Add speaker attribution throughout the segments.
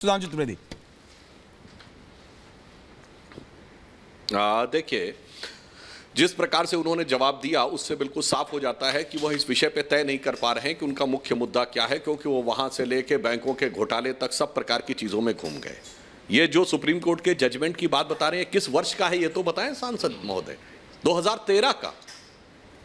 Speaker 1: सुधांशु त्रिवेदी।
Speaker 2: देखिए, जिस प्रकार से उन्होंने जवाब दिया उससे बिल्कुल साफ हो जाता है कि वह इस विषय पे तय नहीं कर पा रहे हैं कि उनका मुख्य मुद्दा क्या है, क्योंकि वो वहां से लेके बैंकों के घोटाले तक सब प्रकार की चीजों में घूम गए। ये जो सुप्रीम कोर्ट के जजमेंट की बात बता रहे हैं, किस वर्ष का है ये तो बताएं सांसद महोदय। 2013 का।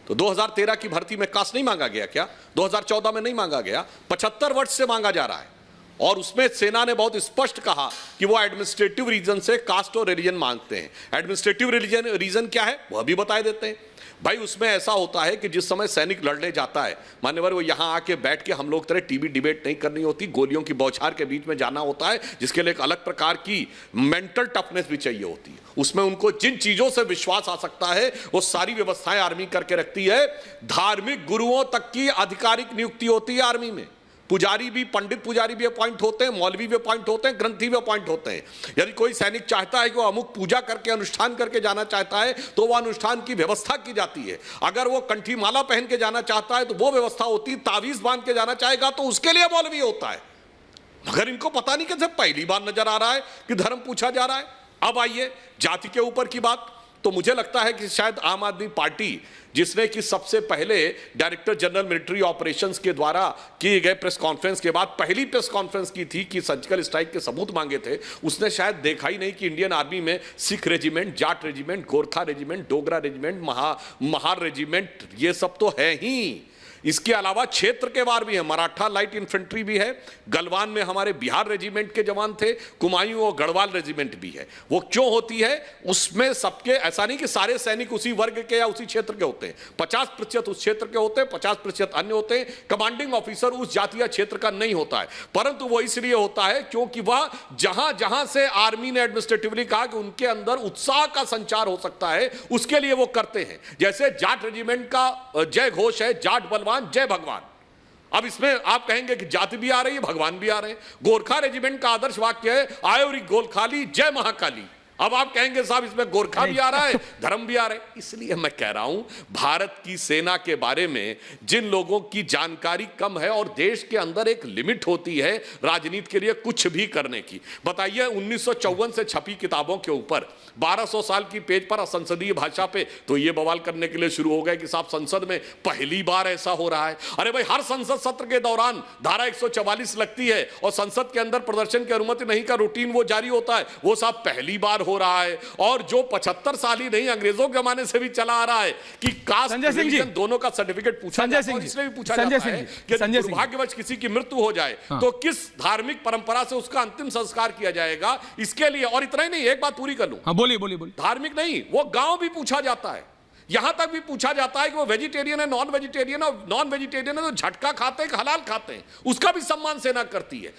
Speaker 2: तो 2013 की भर्ती में कास्ट नहीं मांगा गया क्या? 2014 में नहीं मांगा गया, 75 वर्ष से मांगा जा रहा है। और उसमें सेना ने बहुत स्पष्ट कहा कि वो एडमिनिस्ट्रेटिव रीजन से कास्ट और रिलीजन मांगते हैं। एडमिनिस्ट्रेटिव रीजन क्या है वह भी बता देते हैं। भाई उसमें ऐसा होता है कि जिस समय सैनिक लड़ने जाता है, मान्यवर, वो यहां आके बैठ के हम लोग तरह टीवी डिबेट नहीं करनी होती, गोलियों की बौछार के बीच में जाना होता है, जिसके लिए एक अलग प्रकार की मेंटल टफनेस भी चाहिए होती है। उसमें उनको जिन चीजों से विश्वास आ सकता है वो सारी व्यवस्थाएं आर्मी करके रखती है। धार्मिक गुरुओं तक की आधिकारिक नियुक्ति होती है आर्मी में। पुजारी भी, पंडित पुजारी भी अपॉइंट होते हैं, मौलवी भी अपॉइंट होते हैं, ग्रंथी भी अपॉइंट होते हैं। यदि कोई सैनिक चाहता है कि वो अमुक पूजा करके अनुष्ठान करके जाना चाहता है तो वह अनुष्ठान की व्यवस्था की जाती है। अगर वो कंठी माला पहन के जाना चाहता है तो वो व्यवस्था होती है। तावीज बांध के जाना चाहेगा तो उसके लिए मौलवी होता है। मगर इनको पता नहीं कैसे पहली बार नजर आ रहा है कि धर्म पूछा जा रहा है। अब आइए जाति के ऊपर की बात। तो मुझे लगता है कि शायद आम आदमी पार्टी, जिसने कि सबसे पहले डायरेक्टर जनरल मिलिट्री ऑपरेशंस के द्वारा किए गए प्रेस कॉन्फ्रेंस के बाद पहली प्रेस कॉन्फ्रेंस की थी कि सर्जिकल स्ट्राइक के सबूत मांगे थे, उसने शायद देखा ही नहीं कि इंडियन आर्मी में Sikh regiment, Jat regiment, Gorkha regiment, Dogra regiment, Mahar regiment, ये सब तो है ही। इसके अलावा क्षेत्र के वार भी है, मराठा लाइट इन्फेंट्री भी है, गलवान में हमारे बिहार रेजिमेंट के जवान थे, कुमायूं और गढ़वाल रेजिमेंट भी है। वो क्यों होती है? उसमें सबके, ऐसा नहीं कि सारे सैनिक उसी वर्ग के या उसी क्षेत्र के होते हैं। 50% उस क्षेत्र के होते हैं, 50% अन्य होते हैं। कमांडिंग ऑफिसर उस जाति या क्षेत्र का नहीं होता है, परंतु वो इसलिए होता है क्योंकि वह जहां जहां से आर्मी ने एडमिनिस्ट्रेटिवली कहा कि उनके अंदर उत्साह का संचार हो सकता है, उसके लिए वो करते हैं। जैसे जाट रेजिमेंट का जय घोष है, जाट बलवान जय भगवान। अब इसमें आप कहेंगे कि जाति भी आ रही है, भगवान भी आ रहे हैं। गोरखा रेजिमेंट का आदर्श वाक्य है, आयोरी गोलखाली जय महाकाली। अब आप कहेंगे साहब इसमें गोरखा भी आ रहा है, धर्म भी आ रहा है। इसलिए मैं कह रहा हूं, भारत की सेना के बारे में जिन लोगों की जानकारी कम है, और देश के अंदर एक लिमिट होती है राजनीति के लिए कुछ भी करने की। बताइए 1954 से छपी किताबों के ऊपर 1200 साल की पेज पर संसदीय भाषा पे तो ये बवाल करने के लिए शुरू हो गए कि साहब संसद में पहली बार ऐसा हो रहा है। अरे भाई, हर संसद सत्र के दौरान धारा 144 लगती है और संसद के अंदर प्रदर्शन की अनुमति नहीं का रूटीन वो जारी होता है। वो साहब पहली बार हो रहा है। और जो 75 साल ही नहीं, अंग्रेजों के जमाने से भी चला आ रहा है कि कास्ट रिलीजन दोनों का सर्टिफिकेट पूछा जाता है। इसलिए भी पूछा जाता है कि दुर्भाग्यवश किसी की मृत्यु हो जाए तो किस धार्मिक परंपरा से उसका अंतिम संस्कार किया जाएगा, इसके लिए। और इतना ही नहीं, एक बात पूरी कर लूं।
Speaker 1: बोलिए बोलिए बोलिए।
Speaker 2: धार्मिक नहीं, वो गांव भी पूछा जाता है। यहां तक भी पूछा जाता है कि वो वेजिटेरियन है, नॉन वेजिटेरियन है, और नॉन वेजिटेरियन है तो झटका खाते हैं, हलाल खाते हैं, उसका भी सम्मान सेना करती है।